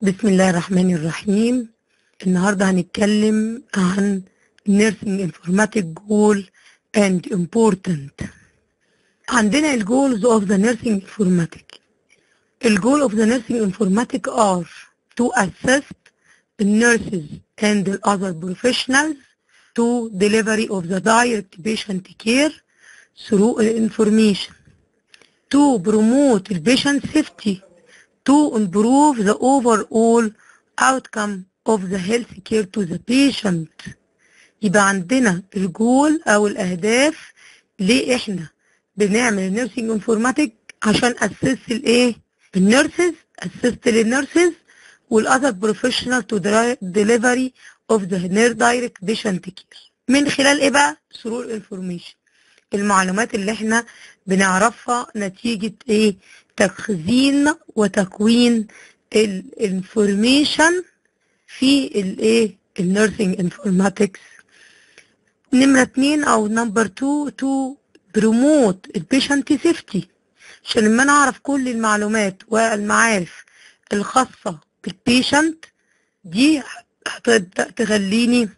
بسم الله الرحمن الرحيم. النهارده هنتكلم عن Nursing Informatic Goal and Important. عندنا الجولز of the Nursing Informatic. الجول of the Nursing Informatic are to assist the nurses and the other professionals to delivery of the direct patient care through information, to promote the patient safety, to improve the overall outcome of the health care to the patient. يبقى عندنا الجول او الاهداف. ليه احنا بنعمل النيرسينج انفورماتيك؟ عشان اسس الايه؟ النيرسز، اسست للنيرسز والاذر بروفيشنال تو ديليفري اوف ذا دايركت بيشنت كير. من خلال ايه بقى؟ ثرو الانفورميشن، المعلومات اللي احنا بنعرفها نتيجة ايه؟ تخزين وتكوين الانفورميشن في الايه؟ النيرسينج انفورماتكس. نمرة 2 او نمبر 2 تو بروموت البيشنت سيفتي، عشان لما انا اعرف كل المعلومات والمعارف الخاصة بالبيشنت دي هتبدأ تخليني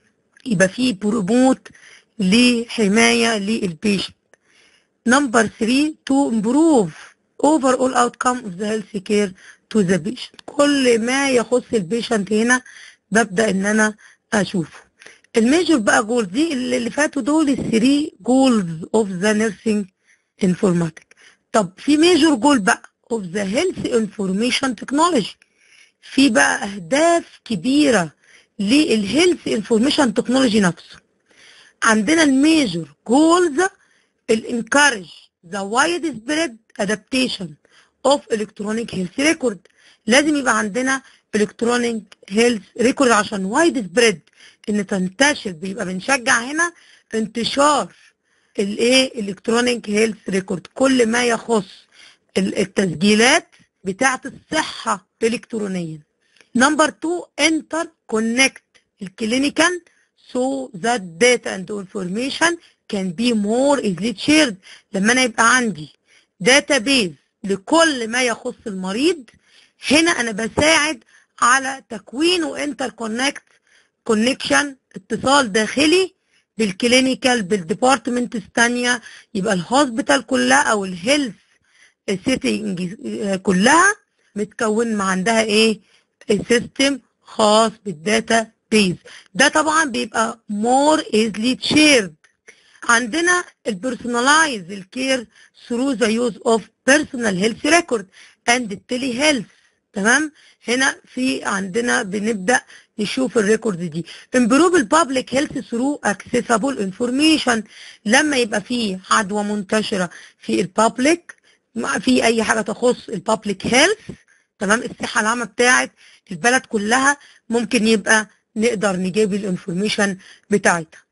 يبقى فيه بروموت لحماية للبيشنت. نمبر 3 to improve overall outcome of the health care to the patient. كل ما يخص البيشنت هنا ببدأ ان انا اشوفه. الميجور بقى جولز دي اللي فاتوا دول الثري جولز اوف ذا نيرسينج انفورماتيك. طب في ميجور جول بقى اوف ذا هيلث انفورميشن تكنولوجي. في بقى اهداف كبيرة للهيلث انفورميشن تكنولوجي نفسه. عندنا الميجور جولز الانكارج ذا وايد سبريد ادابتيشن اوف الكترونيك هيلث ريكورد. لازم يبقى عندنا الكترونيك هيلث ريكورد عشان وايد سبريد ان تنتشر. بيبقى بنشجع هنا انتشار الايه؟ الكترونيك هيلث ريكورد، كل ما يخص التسجيلات بتاعه الصحه الكترونيا. نمبر 2 انتر كونكت الكلينيكال so that data and information can be more easily shared. لما انا يبقى عندي database لكل ما يخص المريض، هنا انا بساعد على تكوين وانتر كونكشن، اتصال داخلي بالكلينيكال بالديبارتمنت الثانيه. يبقى الهوسبيتال كلها او الهيلث سيتنج كلها متكون مع عندها ايه؟ سيستم خاص بالداتا بيز. ده طبعا بيبقى more easily shared. عندنا البيرسوناليز الكير through the use of personal health record and telehealth. تمام؟ هنا في عندنا بنبدأ نشوف الريكورد دي. improve البابليك هيلث through accessible information. لما يبقى في عدوى منتشرة في البابليك، في أي حاجة تخص البابليك هيلث، تمام، الصحة العامة بتاعت البلد كلها، ممكن يبقى نقدر نجيب الانفورميشن بتاعتها.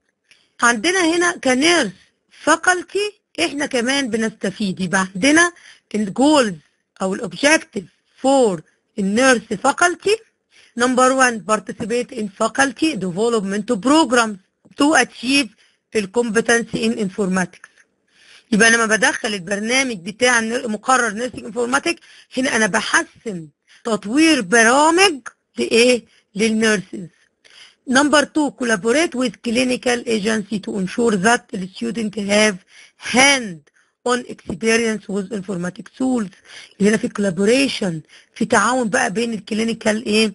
عندنا هنا كنيرس فاكولتي احنا كمان بنستفيد. يبقى عندنا الجولز او الاوبجكتيف فور النيرس فاكولتي. نمبر 1 participate in faculty development programs to achieve الكومبتنسي in informatics. يبقى انا لما بدخل البرنامج بتاع مقرر نيرسينج انفورماتيك، هنا انا بحسن تطوير برامج لايه؟ للنيرسز. Number 2 collaborate with clinical agency to ensure that the student have hand-on experience with informatic tools. هنا في collaboration، في تعاون بقى بين الكلينيكال ايه؟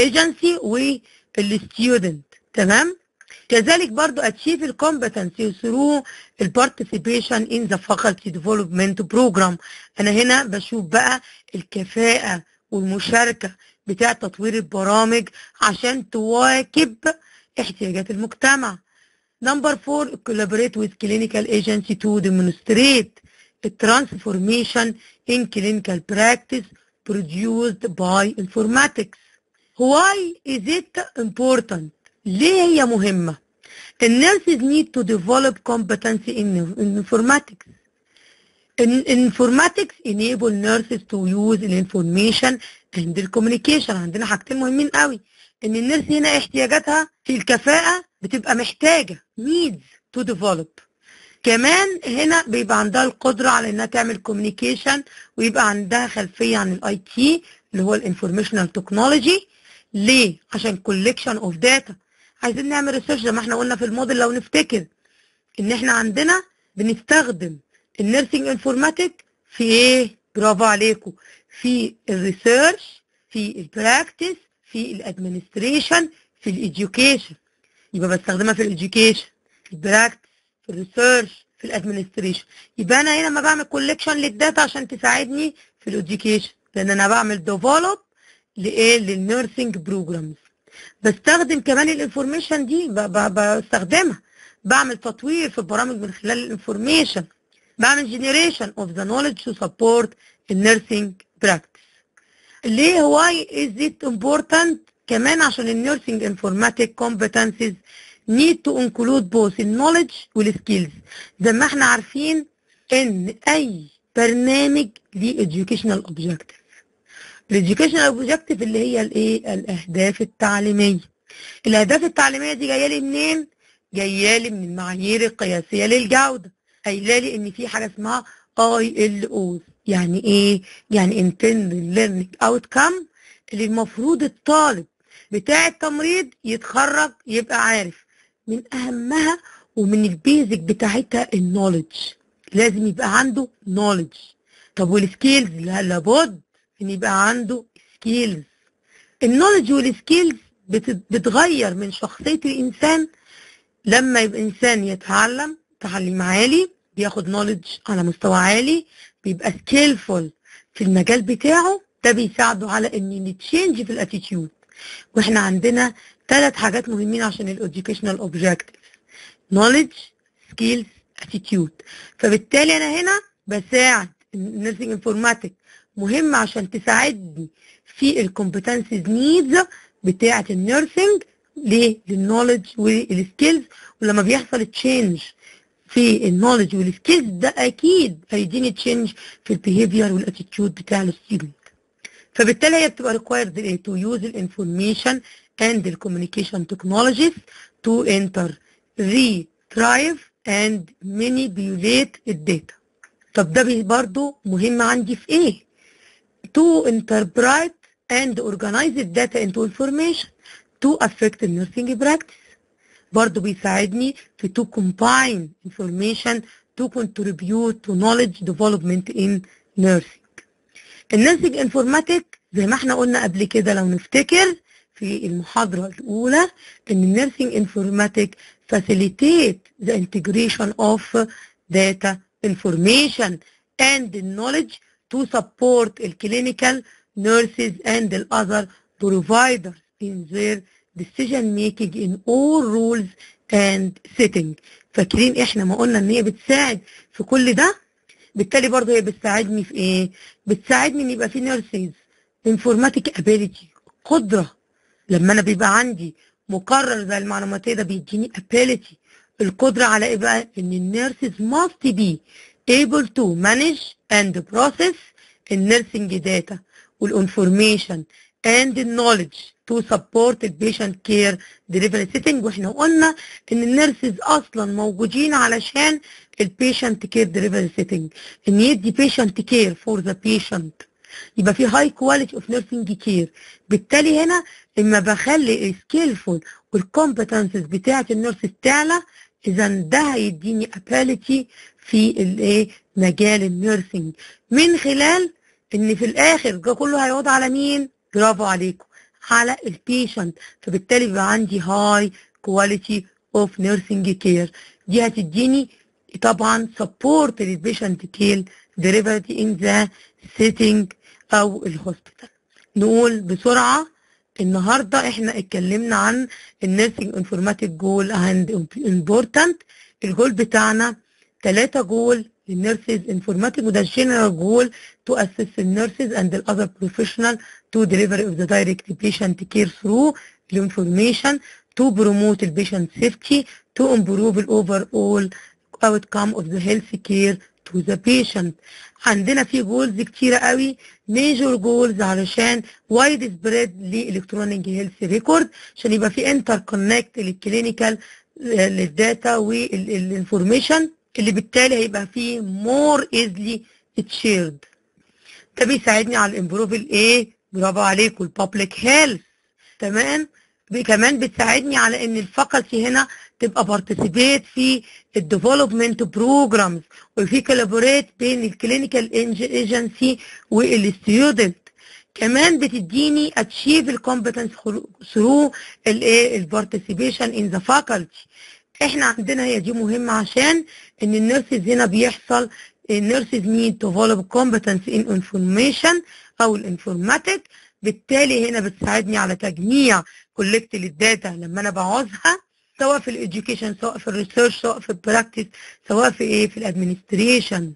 agency والستودنت. تمام؟ كذلك برضو achieve الكومبتنسي through البارتيسيبيشن in the faculty development program. انا هنا بشوف بقى الكفاءة والمشاركة بتاع تطوير البرامج عشان تواكب احتياجات المجتمع. نمبر 4 collaborate with clinical agency to demonstrate the transformation in clinical practice produced by informatics. Why is it important؟ ليه هي مهمة؟ النيرسز need to develop competency in informatics. Informatics enable nurses to use information and communication. عندنا حاجتين مهمين قوي، ان النيرس هنا احتياجاتها في الكفاءة بتبقى محتاجة needs to develop. كمان هنا بيبقى عندها القدرة على انها تعمل communication ويبقى عندها خلفية عن الاي تي اللي هو الانفورميشنال تكنولوجي. ليه؟ عشان كولكشن اوف داتا. عايزين نعمل ريسيرش زي ما احنا قلنا في الموديل لو نفتكر ان احنا عندنا بنستخدم النيرسينج انفورماتيك في ايه؟ برافو عليكم، في الريسيرش، في البراكتس، في الادمنستريشن، في الاديوكيشن. يبقى بستخدمها في الاديوكيشن، في البراكتس، في الريسيرش، في الادمنستريشن. يبقى انا هنا ما بعمل كولكشن للداتا عشان تساعدني في الاديوكيشن، لان انا بعمل ديفلوب لايه؟ للنيرسينج بروجرامز. بستخدم كمان الانفورميشن دي، بستخدمها، بعمل تطوير في البرامج من خلال الانفورميشن، بعمل generation of the knowledge to support النيرسينج براكتس. ليه why is it important؟ كمان عشان النيرسينج انفورماتيك competencies need to include both النولج والسكيلز. زي ما احنا عارفين ان اي برنامج ليه educational objective. الاديوكيشنال اوبجكتيف اللي هي الايه؟ الاهداف التعليميه. الاهداف التعليميه دي جايه لي منين؟ جايه لي من المعايير القياسيه للجوده. قايله لي ان في حاجه اسمها ILO. يعني ايه؟ يعني intended learning outcome، اللي المفروض الطالب بتاع التمريض يتخرج يبقى عارف. من اهمها ومن البيزك بتاعتها النولج، لازم يبقى عنده نولج. طب والسكيلز؟ لابد ان يبقى عنده سكيلز. النولج والسكيلز بتغير من شخصية الانسان. لما يبقى انسان يتعلم تعليم عالي، بياخد نولج على مستوى عالي، بيبقى سكيلفول في المجال بتاعه، ده بيساعده على ان نتشينج في الاتيتيود. واحنا عندنا 3 حاجات مهمين عشان الاديوكيشنال اوبجكتيف: نولج، سكيلز، اتيتيود. فبالتالي انا هنا بساعد النيرسينج انفورماتيك، مهم عشان تساعدني في الكومبتنسز نيدز بتاعه النيرسينج. ليه؟ للنولج والسكيلز. ولما بيحصل تشينج في النولج والسكيلز، ده اكيد هيديني تشينج في البيهيفير والاتيتيود بتاع الستودنت. فبالتالي هي بتبقى required to use the information and the communication technologies to enter, retrieve and manipulate الداتا. طب ده برضو مهم عندي في ايه؟ to interpret and organize the data into information to affect the nursing practice. برضو بيساعدني في to combine information to contribute to knowledge development in nursing. النيرسينج انفورماتيك زي ما احنا قلنا قبل كده لو نفتكر في المحاضرة الأولى، إن النيرسينج انفورماتيك facilitate the integration of data information and knowledge to support the clinical nurses and the other providers in their decision making in all roles and setting. فاكرين احنا ما قلنا ان هي بتساعد في كل ده؟ بالتالي برضه هي بتساعدني في ايه؟ بتساعدني ان يبقى في نيرسز انفورماتيك ابيليتي، قدره. لما انا بيبقى عندي مقرر زي المعلوماتيه ده بيديني ابيليتي، القدره على ايه بقى؟ ان النيرسز must be able to manage and process النيرسينج داتا والانفورميشن and the knowledge to support the patient care delivery setting. واحنا قلنا ان النيرسز اصلا موجودين علشان البيشنت كير ديليفري سيتنج، ان يدي بيشنت كير فور ذا بيشنت، يبقى في هاي كواليتي اوف نيرسينج كير. بالتالي هنا اما بخلي السكيلفول والكومبتنسز بتاعه النيرسز تعلى، اذا ده هيديني ابيليتي في الايه؟ مجال النيرسينج، من خلال ان في الاخر ده كله هيعود على مين؟ برافو عليكم، على البيشنت. فبالتالي بيبقى عندي هاي كواليتي اوف نيرسينج كير. دي هتديني طبعا سبورت للبيشنت كير ديليفري ان ذا سيتنج او الهوسبيتال. نقول بسرعه النهارده احنا اتكلمنا عن النيرسينج انفورماتيك جول اند امبورتنت. الجول بتاعنا 3 جول للنيرسز انفورماتيك، وده الجنرال جول to assist the nurses and the other professional to delivery of the direct patient care through the information to promote the patient safety to improve the overall outcome of the health care to the patient. عندنا في جولز كتيرة قوي، major جولز علشان wide spread لإلكترونيك هيلث ريكورد، عشان يبقى في انتر كونكت للكلينيكال للداتا والانفورميشن، اللي بالتالي هيبقى فيه more easily shared. ده بيساعدني على الامبروف الايه؟ برافو عليكم، البابليك هيلث. تمام. كمان بتساعدني على ان الفاكولتي هنا تبقى بارتيسيبيت في الديفلوبمنت بروجرامز، وفي كولابوريت بين الكلينيكال ايجنسي والستودنت. كمان بتديني اتشيف الكومبتنس ثرو البارتيسيبيشن ان ذا فاكولتي. احنا عندنا هي دي مهمه عشان ان النيرسز هنا بيحصل النيرسز نيد تو ديفلوب كومبتنس ان انفورميشن او الانفورماتيك. بالتالي هنا بتساعدني على تجميع كولكت للداتا لما انا بعوزها، سواء في الاديوكيشن، سواء في الريسيرش، سواء في البراكتس، سواء في في الادمنستريشن.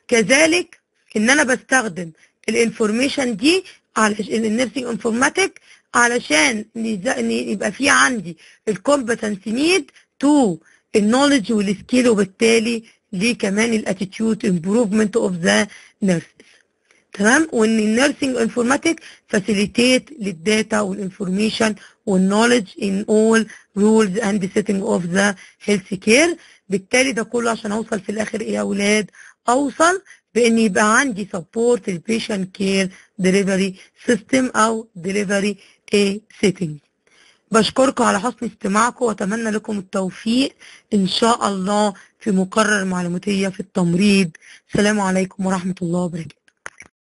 كذلك ان انا بستخدم الانفورميشن دي على النيرسينج انفورماتيك علشان ان يبقى في عندي الكومبتنس نيد تو النولج والسكيل، وبالتالي ليه كمان الاتيتيود امبروفمنت اوف ذا نيرسز. تمام. وان النيرسينج انفورماتيك فاسيليتيت للداتا والانفورميشن والنولج ان اول رولز اند سيتنج اوف ذا هيلث كير. بالتالي ده كله عشان اوصل في الاخر ايه يا اولاد؟ اوصل بان يبقى عندي سبورت البيشنت كير ديليفري سيستم او ديليفري سيتنج. بشكركم على حسن استماعكم واتمنى لكم التوفيق ان شاء الله في مقرر معلوماتيه في التمريض. السلام عليكم ورحمه الله وبركاته.